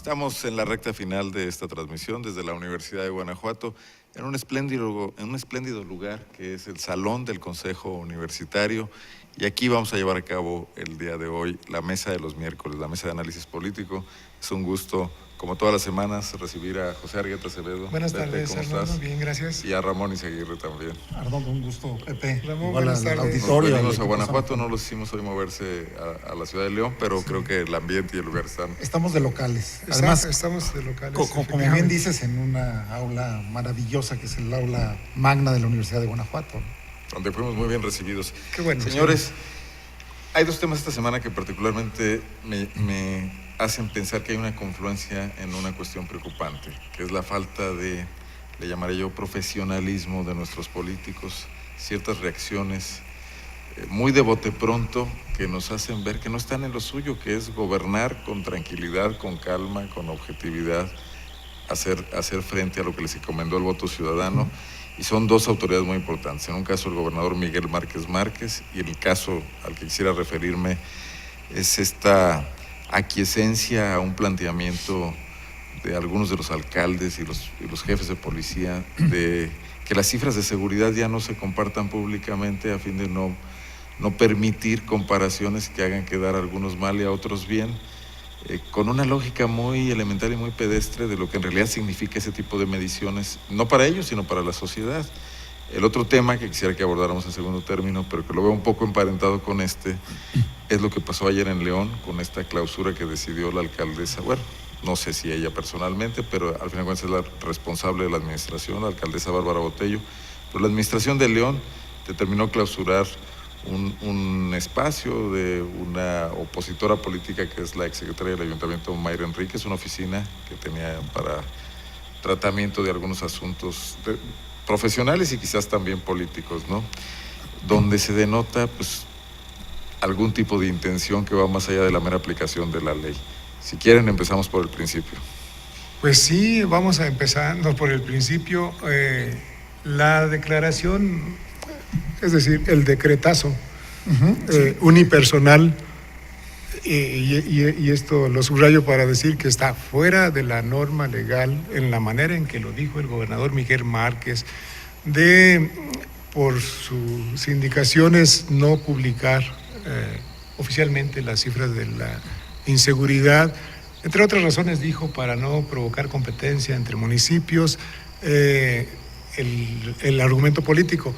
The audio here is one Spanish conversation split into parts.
Estamos en la recta final de esta transmisión desde la Universidad de Guanajuato, en un espléndido lugar que es el Salón del Consejo Universitario. Y aquí vamos a llevar a cabo el día de hoy la mesa de los miércoles, la mesa de análisis político. Es un gusto, como todas las semanas, recibir a José Argueta Acevedo. Buenas Pepe, tardes, ¿cómo Arnoldo? estás? Bien, gracias. Y a Ramón Izaguirre también. Arnoldo, un gusto, Pepe. Ramón, Igual buenas al tardes. auditorio. Venimos a Guanajuato, no los hicimos hoy moverse a la ciudad de León, pero Sí. creo que el ambiente y el lugar están... Estamos de locales. Además, estamos de locales. como bien dices, en una aula maravillosa que es el aula magna de la Universidad de Guanajuato. donde fuimos muy bien recibidos. Qué bueno. Señores, Sí. hay dos temas esta semana que particularmente me hacen pensar que hay una confluencia en una cuestión preocupante, que es la falta de, le llamaré yo, profesionalismo de nuestros políticos, ciertas reacciones muy de bote pronto que nos hacen ver que no están en lo suyo, que es gobernar con tranquilidad, con calma, con objetividad, hacer frente a lo que les encomendó el voto ciudadano. Y son dos autoridades muy importantes. En un caso el gobernador Miguel Márquez Márquez, y en el caso al que quisiera referirme es esta aquiescencia a un planteamiento de algunos de los alcaldes y los jefes de policía de que las cifras de seguridad ya no se compartan públicamente a fin de no permitir comparaciones que hagan quedar a algunos mal y a otros bien, con una lógica muy elemental y muy pedestre de lo que en realidad significa ese tipo de mediciones, no para ellos, sino para la sociedad. El otro tema que quisiera que abordáramos en segundo término, pero que lo veo un poco emparentado con este, es lo que pasó ayer en León con esta clausura que decidió la alcaldesa. Bueno, no sé si ella personalmente, pero al final de cuentas es la responsable de la administración, la alcaldesa Bárbara Botello. Pero la administración de León determinó clausurar un espacio de una opositora política que es la exsecretaria del Ayuntamiento, Mayra Enríquez, una oficina que tenía para tratamiento de algunos asuntos profesionales y quizás también políticos, ¿no? Donde se denota pues algún tipo de intención que va más allá de la mera aplicación de la ley. Si quieren, empezamos por el principio. Pues sí, vamos a empezar por el principio. La declaración, es decir, el decretazo unipersonal, y esto lo subrayo para decir que está fuera de la norma legal en la manera en que lo dijo el gobernador Miguel Márquez, de por sus indicaciones no publicar oficialmente las cifras de la inseguridad, entre otras razones dijo para no provocar competencia entre municipios, el argumento político.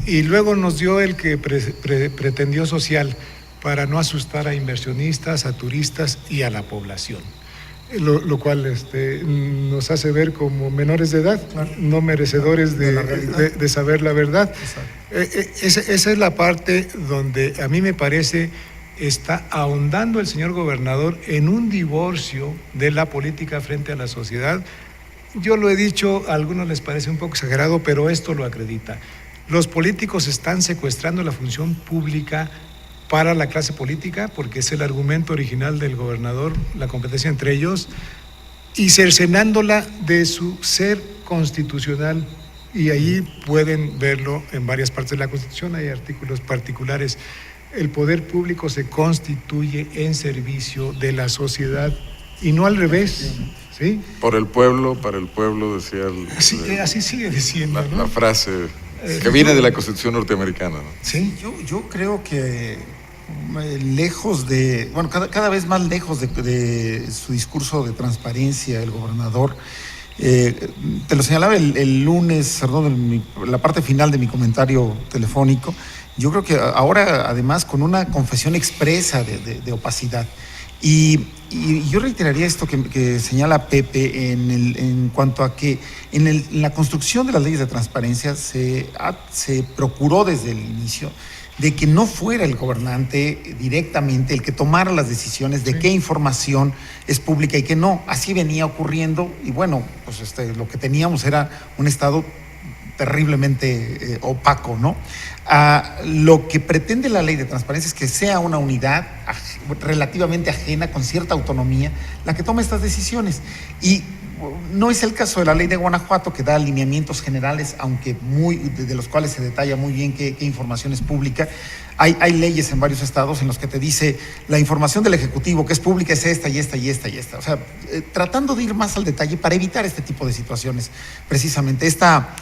Y luego nos dio el que pretendió social para no asustar a inversionistas, a turistas y a la población. Lo cual nos hace ver como menores de edad, claro, no merecedores de saber la verdad. Esa es la parte donde a mí me parece está ahondando el señor gobernador en un divorcio de la política frente a la sociedad. Yo lo he dicho, a algunos les parece un poco exagerado, pero esto lo acredita. Los políticos están secuestrando la función pública para la clase política, porque es el argumento original del gobernador, la competencia entre ellos, y cercenándola de su ser constitucional. Y ahí pueden verlo en varias partes de la Constitución, hay artículos particulares. El poder público se constituye en servicio de la sociedad y no al revés, ¿sí? Por el pueblo, para el pueblo, decía así sigue diciendo, ¿no? La frase que viene de la Constitución norteamericana, ¿no? Sí, yo creo que lejos de, bueno, cada vez más lejos de su discurso de transparencia, el gobernador, te lo señalaba el lunes, perdón, la parte final de mi comentario telefónico. Yo creo que ahora, además, con una confesión expresa de opacidad. Y yo reiteraría esto que señala Pepe en cuanto a que en la construcción de las leyes de transparencia se procuró desde el inicio de que no fuera el gobernante directamente el que tomara las decisiones de qué información es pública y qué no. Así venía ocurriendo y bueno, pues lo que teníamos era un Estado terriblemente opaco, ¿no? Lo que pretende la ley de transparencia es que sea una unidad relativamente ajena, con cierta autonomía, la que toma estas decisiones. Y no es el caso de la ley de Guanajuato, que da lineamientos generales, aunque de los cuales se detalla muy bien qué información es pública. Hay leyes en varios estados en los que te dice la información del Ejecutivo que es pública es esta y esta y esta y esta. O sea, tratando de ir más al detalle para evitar este tipo de situaciones, precisamente esta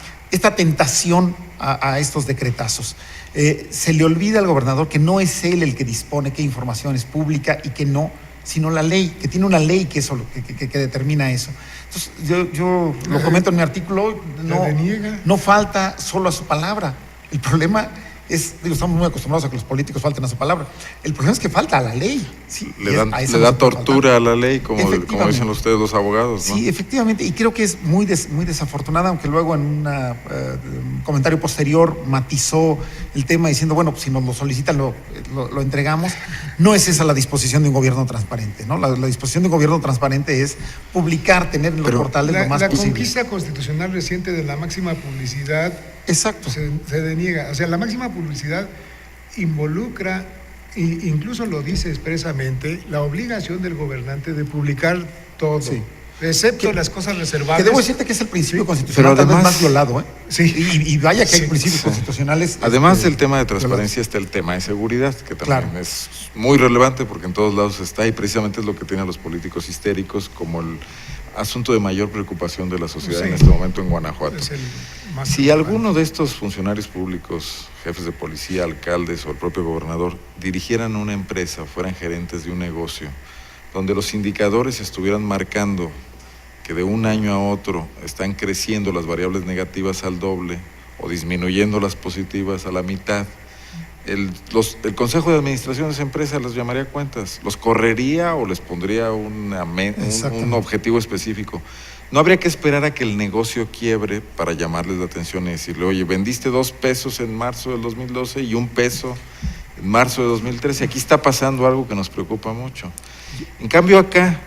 tentación a estos decretazos. Se le olvida al gobernador que no es él el que dispone qué información es pública y qué no, sino la ley, que tiene una ley que determina eso. Entonces, yo lo comento en mi artículo, no falta solo a su palabra. El problema es, estamos muy acostumbrados a que los políticos falten a su palabra. El problema es que falta a la ley. ¿Sí? Le da tortura a la ley, como dicen ustedes los abogados, ¿no? Sí, efectivamente, y creo que es muy desafortunada, aunque luego en un comentario posterior matizó el tema diciendo, bueno, pues si nos lo solicitan lo entregamos. No es esa la disposición de un gobierno transparente, ¿no? La disposición de un gobierno transparente es publicar, tener en los portales lo más posible. La conquista constitucional reciente de la máxima publicidad, exacto, se deniega. O sea, la máxima publicidad involucra, e incluso lo dice expresamente, la obligación del gobernante de publicar todo, sí, excepto las cosas reservadas. Que debo decirte que es el principio constitucional, pero además, tal vez más violado, Sí. Y vaya que hay principios constitucionales. Además del tema de transparencia está el tema de seguridad, que también es muy relevante porque en todos lados está, y precisamente es lo que tienen los políticos histéricos como el asunto de mayor preocupación de la sociedad en este momento en Guanajuato. Si alguno de estos funcionarios públicos, jefes de policía, alcaldes o el propio gobernador, dirigieran una empresa, fueran gerentes de un negocio, donde los indicadores estuvieran marcando que de un año a otro están creciendo las variables negativas al doble o disminuyendo las positivas a la mitad, el Consejo de Administración de esa empresa les llamaría cuentas, los correría o les pondría un objetivo específico. No habría que esperar a que el negocio quiebre para llamarles la atención y decirle, oye, vendiste 2 pesos en marzo del 2012 y 1 peso en marzo de 2013. Aquí está pasando algo que nos preocupa mucho. En cambio acá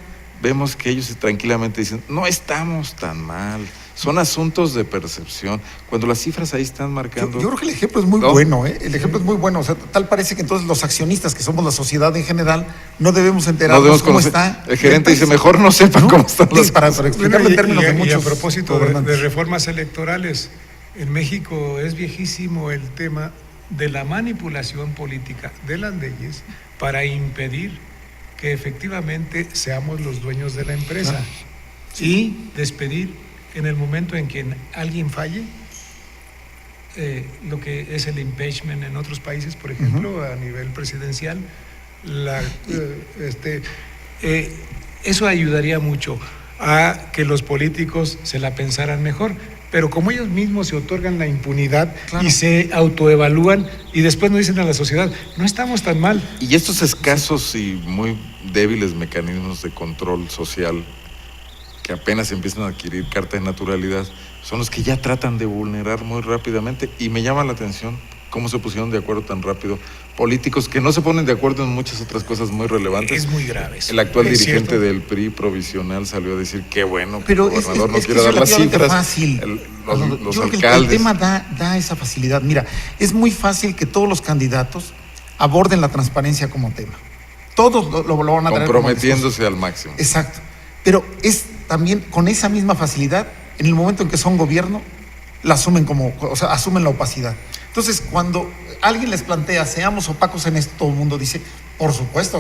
vemos que ellos tranquilamente dicen, no estamos tan mal. Son asuntos de percepción. Cuando las cifras ahí están marcando... Yo creo que el ejemplo es muy bueno, ¿eh? El ejemplo es muy bueno. O sea, tal parece que entonces los accionistas, que somos la sociedad en general, no debemos enterarnos cómo está. El gerente dice, mejor no sepan cómo están las para explicarlo en términos de muchos. Y a propósito de reformas electorales, en México es viejísimo el tema de la manipulación política de las leyes para impedir que efectivamente seamos los dueños de la empresa y despedir en el momento en que alguien falle, lo que es el impeachment en otros países, por ejemplo, a nivel presidencial, eso ayudaría mucho a que los políticos se la pensaran mejor. Pero como ellos mismos se otorgan la impunidad y se autoevalúan y después nos dicen a la sociedad, no estamos tan mal. Y estos escasos y muy débiles mecanismos de control social que apenas empiezan a adquirir carta de naturalidad, son los que ya tratan de vulnerar muy rápidamente. Y me llama la atención cómo se pusieron de acuerdo tan rápido políticos que no se ponen de acuerdo en muchas otras cosas muy relevantes. Es muy grave eso. El actual dirigente del PRI provisional salió a decir qué bueno que pero el gobernador no es quiere dar las cifras. Fácil. Los alcaldes. El tema da esa facilidad. Mira, es muy fácil que todos los candidatos aborden la transparencia como tema. Todos lo van a traer comprometiéndose al máximo. Exacto. Pero es también con esa misma facilidad, en el momento en que son gobierno, la asumen asumen la opacidad. Entonces, cuando alguien les plantea, seamos opacos en esto, todo el mundo dice, por supuesto,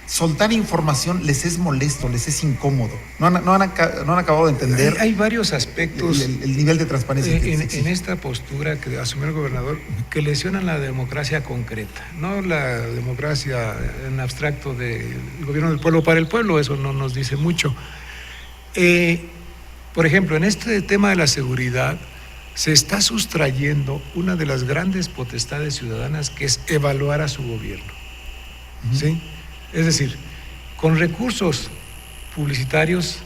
soltar información les es molesto, les es incómodo. No han acabado de entender. Hay varios aspectos el nivel de transparencia en esta postura que asumió el gobernador que lesionan la democracia concreta, no la democracia en abstracto del gobierno del pueblo para el pueblo, eso no nos dice mucho. Por ejemplo, en este tema de la seguridad, se está sustrayendo una de las grandes potestades ciudadanas, que es evaluar a su gobierno. ¿Sí? Es decir, con recursos publicitarios,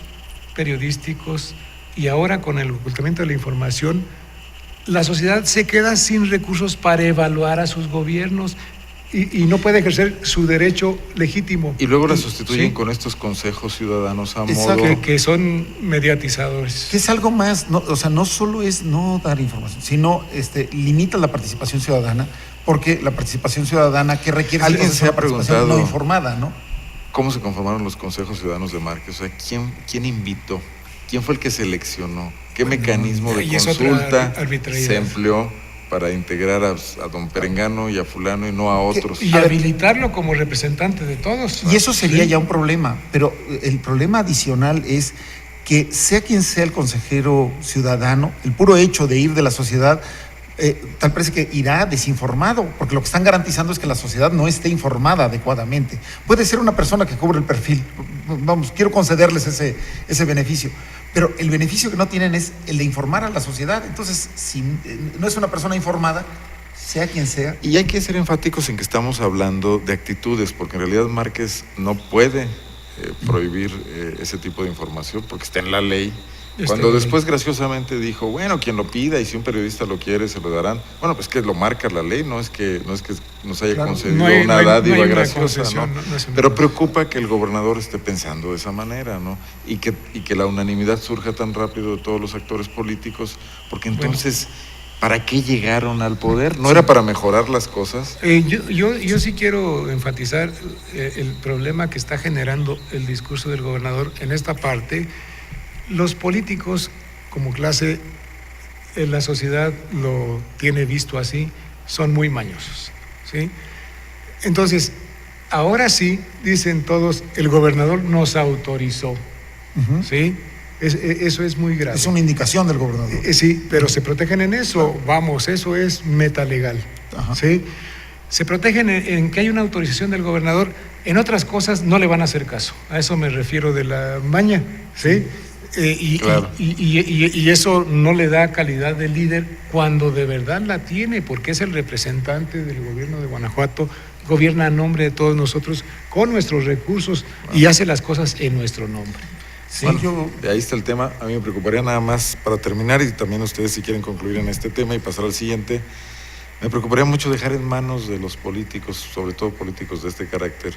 periodísticos y ahora con el ocultamiento de la información, la sociedad se queda sin recursos para evaluar a sus gobiernos y no puede ejercer su derecho legítimo. Y luego la sustituyen con estos consejos ciudadanos a modo... Que son mediatizadores. Que es algo más, no solo es no dar información, sino limita la participación ciudadana, porque la participación ciudadana que requiere... Alguien se ha preguntado no informada, ¿no? ¿Cómo se conformaron los consejos ciudadanos de Márquez? O sea, ¿quién invitó ¿quién fue el que seleccionó? ¿Qué mecanismo de y es otra consulta arbitrariedad se empleó para integrar a don Perengano y a fulano y no a otros? y habilitarlo como representante de todos. Y eso sería ya un problema, pero el problema adicional es que sea quien sea el consejero ciudadano, el puro hecho de ir de la sociedad, tal parece que irá desinformado, porque lo que están garantizando es que la sociedad no esté informada adecuadamente. Puede ser una persona que cubre el perfil, vamos, quiero concederles ese beneficio, pero el beneficio que no tienen es el de informar a la sociedad. Entonces, si no es una persona informada, sea quien sea. Y hay que ser enfáticos en que estamos hablando de actitudes, porque en realidad Márquez no puede prohibir ese tipo de información, porque está en la ley. Cuando después graciosamente dijo, bueno, quien lo pida y si un periodista lo quiere se lo darán. Bueno, pues que lo marca la ley, no es que nos haya concedido una dádiva graciosa, ¿no? Pero preocupa que el gobernador esté pensando de esa manera, ¿no? Y que la unanimidad surja tan rápido de todos los actores políticos, porque entonces, ¿para qué llegaron al poder? ¿No era para mejorar las cosas? Yo sí quiero enfatizar el problema que está generando el discurso del gobernador en esta parte. Los políticos, como clase, la sociedad lo tiene visto así, son muy mañosos, ¿sí? Entonces, ahora sí, dicen todos, el gobernador nos autorizó, ¿sí? Eso es muy grave. Es una indicación del gobernador. Sí, pero se protegen en eso, vamos, eso es metalegal, ¿sí? Se protegen en que hay una autorización del gobernador, en otras cosas no le van a hacer caso, a eso me refiero de la maña, ¿sí? Claro. Y eso no le da calidad de líder cuando de verdad la tiene, porque es el representante del gobierno de Guanajuato, gobierna a nombre de todos nosotros con nuestros recursos y hace las cosas en nuestro nombre. Sí, bueno, ahí está el tema. A mí me preocuparía nada más para terminar, y también ustedes si quieren concluir en este tema y pasar al siguiente, me preocuparía mucho dejar en manos de los políticos, sobre todo políticos de este carácter,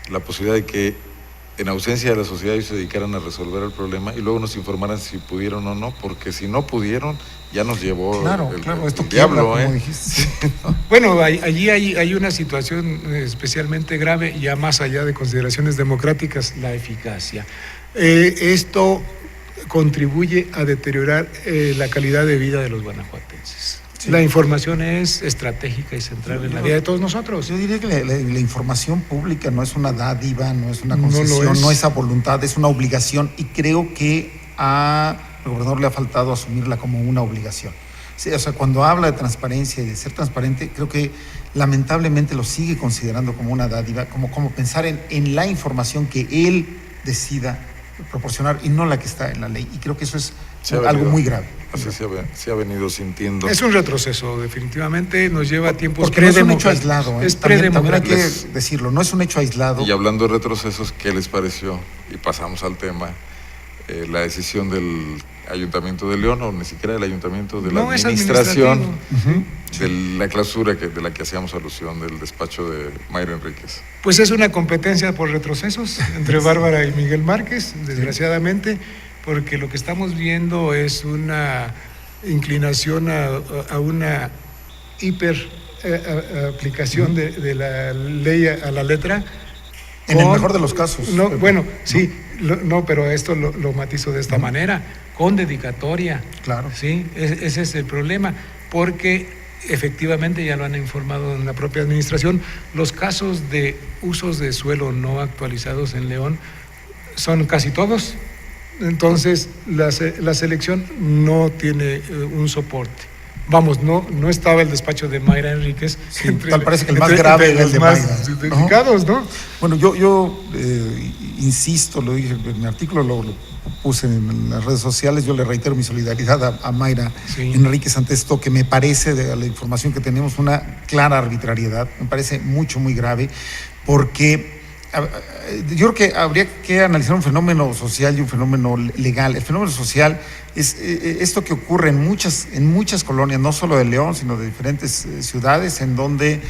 la posibilidad de que en ausencia de la sociedad ellos se dedicaran a resolver el problema y luego nos informaran si pudieron o no, porque si no pudieron, ya nos llevó el diablo, como dijiste. Sí. Bueno, allí hay una situación especialmente grave, ya más allá de consideraciones democráticas, la eficacia. Esto contribuye a deteriorar la calidad de vida de los guanajuatenses. Sí. La información es estratégica y central en la vida de todos nosotros. Yo diría que la información pública no es una dádiva, no es una concesión, no es a voluntad, es una obligación, y creo que al gobernador le ha faltado asumirla como una obligación. Sí, o sea, cuando habla de transparencia y de ser transparente, creo que lamentablemente lo sigue considerando como una dádiva, como pensar en la información que él decida proporcionar y no la que está en la ley. Y creo que eso es algo muy grave. Así se ha venido sintiendo. Es un retroceso, definitivamente nos lleva a tiempos porque no es un hecho aislado. Es también hay que decirlo, no es un hecho aislado. Y hablando de retrocesos, ¿qué les pareció? Y pasamos al tema, la decisión del Ayuntamiento de León, o ni siquiera del Ayuntamiento, de la administración, de la clausura de la que hacíamos alusión, del despacho de Mayra Enríquez. Pues es una competencia por retrocesos entre Bárbara y Miguel Márquez, desgraciadamente, porque lo que estamos viendo es una inclinación a una aplicación de la ley a la letra. En el mejor de los casos. No, bueno, sí, pero esto lo matizo de esta manera, con dedicatoria. Claro. Sí, ese es el problema, porque efectivamente ya lo han informado en la propia administración, los casos de usos de suelo no actualizados en León son casi todos. Entonces, la selección no tiene un soporte. Vamos, no estaba el despacho de Mayra Enríquez. Sí, tal parece que el más grave era el de Mayra. Dedicados, ¿no? Bueno, yo insisto, lo dije en mi artículo, lo puse en las redes sociales, yo le reitero mi solidaridad a Mayra Enríquez ante esto, que me parece, de la información que tenemos, una clara arbitrariedad, me parece muy grave, porque yo creo que habría que analizar un fenómeno social y un fenómeno legal. El fenómeno social es esto que ocurre en muchas colonias, no solo de León, sino de diferentes ciudades, en donde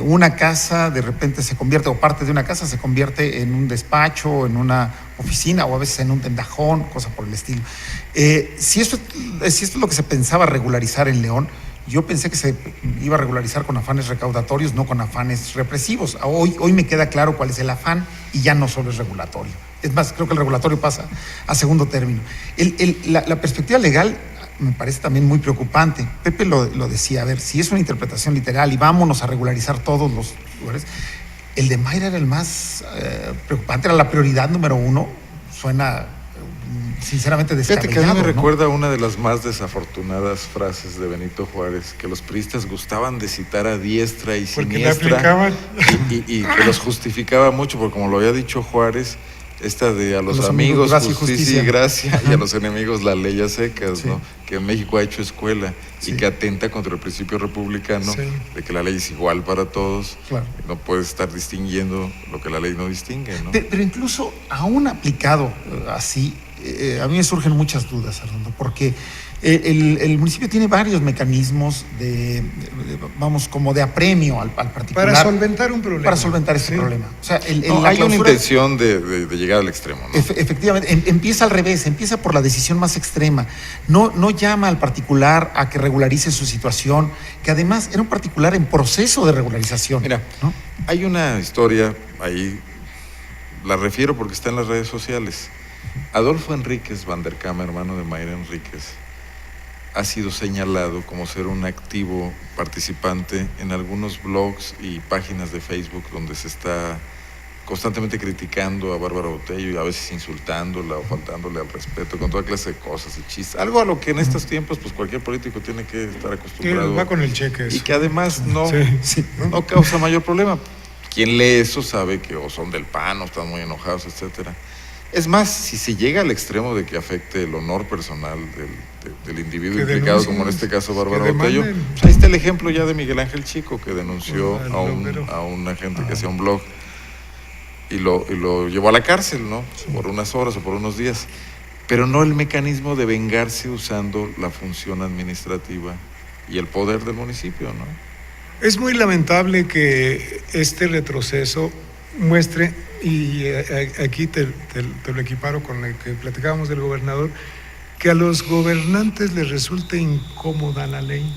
una casa de repente se convierte, o parte de una casa se convierte en un despacho, en una oficina, o a veces en un tendajón, cosa por el estilo. Si esto es lo que se pensaba regularizar en León, yo pensé que se iba a regularizar con afanes recaudatorios, no con afanes represivos. Hoy me queda claro cuál es el afán y ya no solo es regulatorio. Es más, creo que el regulatorio pasa a segundo término. La perspectiva legal me parece también muy preocupante. Pepe lo decía, a ver, si es una interpretación literal y vámonos a regularizar todos los lugares, el de Mayra era el más preocupante, era la prioridad número uno. Suena sinceramente descabellado. Fíjate que a mí me ¿no? recuerda una de las más desafortunadas frases de Benito Juárez, que los priistas gustaban de citar a diestra y porque siniestra, le aplicaban. y que los justificaba mucho, porque como lo había dicho Juárez, esta de a los amigos justicia y gracia, y a los enemigos la ley a secas, Sí. ¿no? Que México ha hecho escuela Sí. y que atenta contra el principio republicano, Sí. de que la ley es igual para todos, Claro. no puedes estar distinguiendo lo que la ley no distingue, ¿no? Pero incluso aún aplicado así, a mí me surgen muchas dudas, Arnoldo, porque el municipio tiene varios mecanismos vamos, como de apremio al particular. Para solventar un problema. Para solventar ese Sí. problema. O sea, No, la hay una clausura- intención de llegar al extremo, ¿no? Efectivamente, empieza al revés, empieza por la decisión más extrema. No llama al particular a que regularice su situación, que además era un particular en proceso de regularización. Mira, ¿no? hay una historia ahí, la refiero porque está en las redes sociales. Adolfo Enríquez Van der Kama, hermano de Mayra Enríquez, ha sido señalado como ser un activo participante en algunos blogs y páginas de Facebook donde se está constantemente criticando a Bárbara Botello y a veces insultándola o faltándole al respeto con toda clase de cosas y chistes. Algo a lo que en estos tiempos pues cualquier político tiene que estar Que acostumbrado. va con el cheque. Y eso. que además no, Sí. no causa mayor problema. Quien lee eso sabe que o son del PAN o están muy enojados, etcétera. Es más, si se llega al extremo de que afecte el honor personal del individuo Que implicado, denuncien, como en este caso Bárbara que Botello, demanden. pues ahí está el ejemplo ya de Miguel Ángel Chico, que denunció Al a bloguero. una gente que hacía un blog y lo llevó a la cárcel, ¿no? Por unas horas o por unos días. Pero no el mecanismo de vengarse usando la función administrativa y el poder del municipio, ¿no? Es muy lamentable que este retroceso muestre, y aquí te lo equiparo con el que platicábamos del gobernador, que a los gobernantes les resulte incómoda la ley,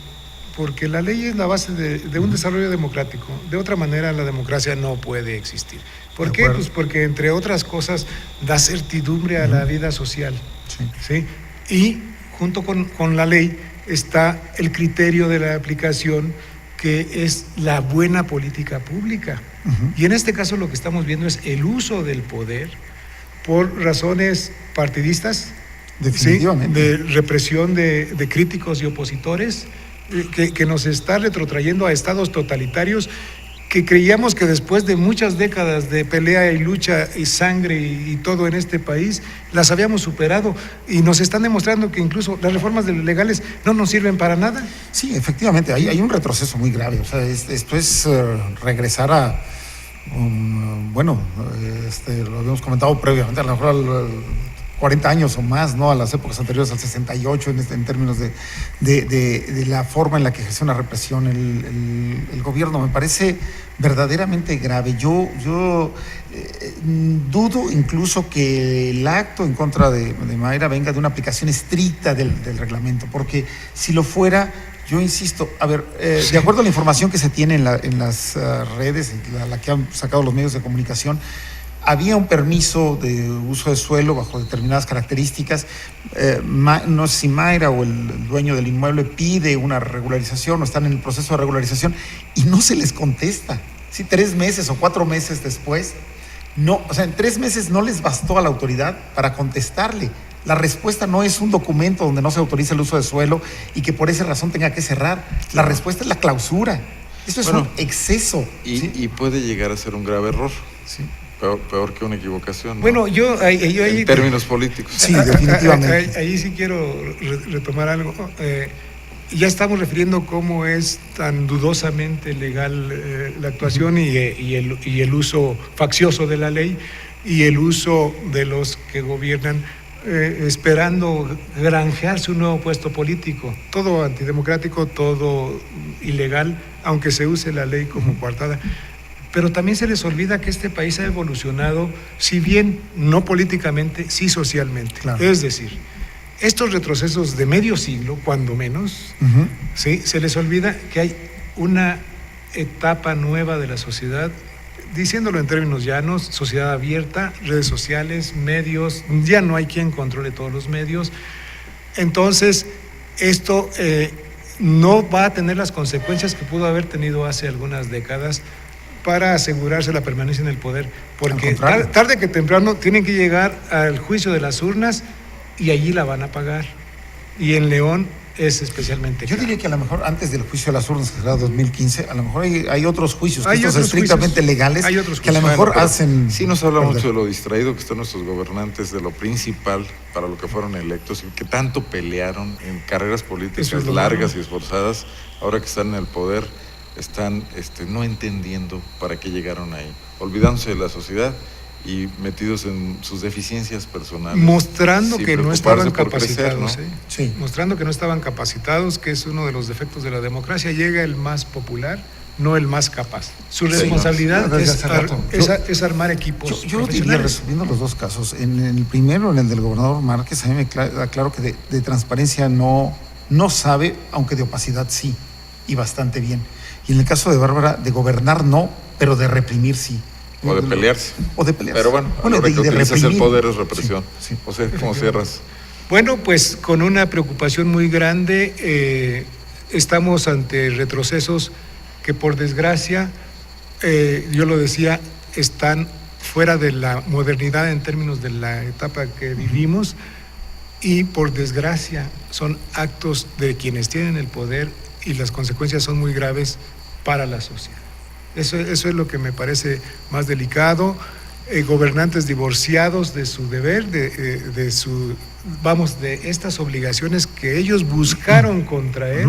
porque la ley es la base de un desarrollo democrático. De otra manera, la democracia no puede existir. ¿Por qué? Pues porque, entre otras cosas, da certidumbre a la vida social. Sí. ¿Sí? Y junto con la ley está el criterio de la aplicación, que es la buena política pública. Y en este caso lo que estamos viendo es el uso del poder por razones partidistas, Definitivamente. ¿sí? De represión de críticos y opositores, que nos está retrotrayendo a estados totalitarios que creíamos que después de muchas décadas de pelea y lucha y sangre y todo en este país, las habíamos superado, y nos están demostrando que incluso las reformas legales no nos sirven para nada. Sí, efectivamente, hay un retroceso muy grave. O sea, esto es regresar a, lo habíamos comentado previamente, a lo mejor al 40 años o más, ¿no? A las épocas anteriores al 68, en términos de la forma en la que ejerce una represión el gobierno. Me parece verdaderamente grave. Yo dudo incluso que el acto en contra de Mayra venga de una aplicación estricta del reglamento, porque si lo fuera, yo insisto, a ver, de acuerdo a la información que se tiene en las redes, la que han sacado los medios de comunicación, había un permiso de uso de suelo bajo determinadas características. No sé si Mayra o el dueño del inmueble pide una regularización o están en el proceso de regularización y no se les contesta. ¿Sí? 3 meses o 4 meses después, no, o sea, en 3 meses no les bastó a la autoridad para contestarle. La respuesta no es un documento donde no se autoriza el uso de suelo y que por esa razón tenga que cerrar. La respuesta es la clausura. Esto es un exceso. Y puede llegar a ser un grave error. Sí. Peor que una equivocación, ¿no? Bueno, yo ahí en términos políticos. Sí, definitivamente. Ahí sí quiero retomar algo. Ya estamos refiriendo cómo es tan dudosamente legal la actuación y el uso faccioso de la ley y el uso de los que gobiernan esperando granjearse un nuevo puesto político. Todo antidemocrático, todo ilegal, aunque se use la ley como coartada. Pero también se les olvida que este país ha evolucionado, si bien no políticamente, sí socialmente. Claro. Es decir, estos retrocesos de medio siglo, cuando menos, ¿sí? Se les olvida que hay una etapa nueva de la sociedad, diciéndolo en términos llanos, sociedad abierta, redes sociales, medios, ya no hay quien controle todos los medios. Entonces, esto no va a tener las consecuencias que pudo haber tenido hace algunas décadas para asegurarse la permanencia en el poder, porque tarde que temprano tienen que llegar al juicio de las urnas y allí la van a pagar. Y en León es especialmente Yo claro. diría que a lo mejor antes del juicio de las urnas, que será 2015, a lo mejor hay otros juicios, Hay estos otros estrictamente juicios, legales, hay otros que a lo juicios. mejor Bueno, hacen... Sí nos habla perder. mucho de lo distraído que están nuestros gobernantes, de lo principal para lo que fueron electos y que tanto pelearon en carreras políticas Eso es lo largas malo. y esforzadas. Ahora que están en el poder, están no entendiendo para qué llegaron ahí, olvidándose de la sociedad y metidos en sus deficiencias personales. Mostrando sin que no preocuparse estaban por crecer, capacitados, ¿no? Sí. Mostrando que no estaban capacitados, que es uno de los defectos de la democracia. Llega el más popular, no el más capaz. Su Sí, responsabilidad no. Desde hace rato. es armar equipos Yo diría, profesionales. resumiendo los dos casos, en el primero, en el del gobernador Márquez, a mí me queda claro que de transparencia no sabe, aunque de opacidad sí, y bastante bien. Y en el caso de Bárbara, de gobernar no, pero de reprimir sí. O de pelearse. O de pelearse. Pero bueno, a la hora que de utilizas el reprimir. poder es represión. Sí, sí. José, ¿cómo cierras? Bueno, pues con una preocupación muy grande, estamos ante retrocesos que por desgracia, yo lo decía, están fuera de la modernidad en términos de la etapa que vivimos y por desgracia son actos de quienes tienen el poder y las consecuencias son muy graves para la sociedad. Eso es lo que me parece más delicado. Gobernantes divorciados de su deber, de estas obligaciones que ellos buscaron contraer,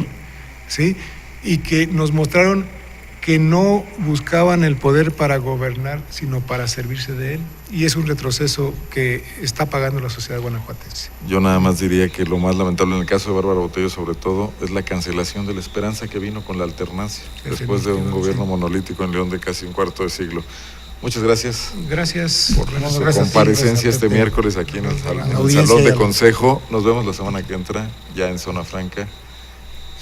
¿sí? Y que nos mostraron que no buscaban el poder para gobernar, sino para servirse de él. Y es un retroceso que está pagando la sociedad guanajuatense. Yo nada más diría que lo más lamentable en el caso de Bárbara Botello, sobre todo, es la cancelación de la esperanza que vino con la alternancia, después de un gobierno monolítico en León de casi un cuarto de siglo. Muchas gracias Gracias por Buenas su tardes. comparecencia este Pepe. miércoles aquí en el Audiencia Salón de ya. Consejo. Nos vemos la semana que entra, ya en Zona Franca.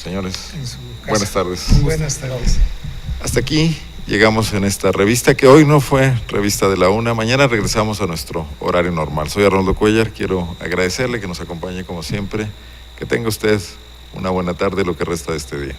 Señores, En su casa. buenas tardes. Buenas tardes. Hasta aquí llegamos en esta revista, que hoy no fue revista de la una. Mañana regresamos a nuestro horario normal. Soy Arnoldo Cuellar, quiero agradecerle que nos acompañe como siempre. Que tenga usted una buena tarde, lo que resta de este día.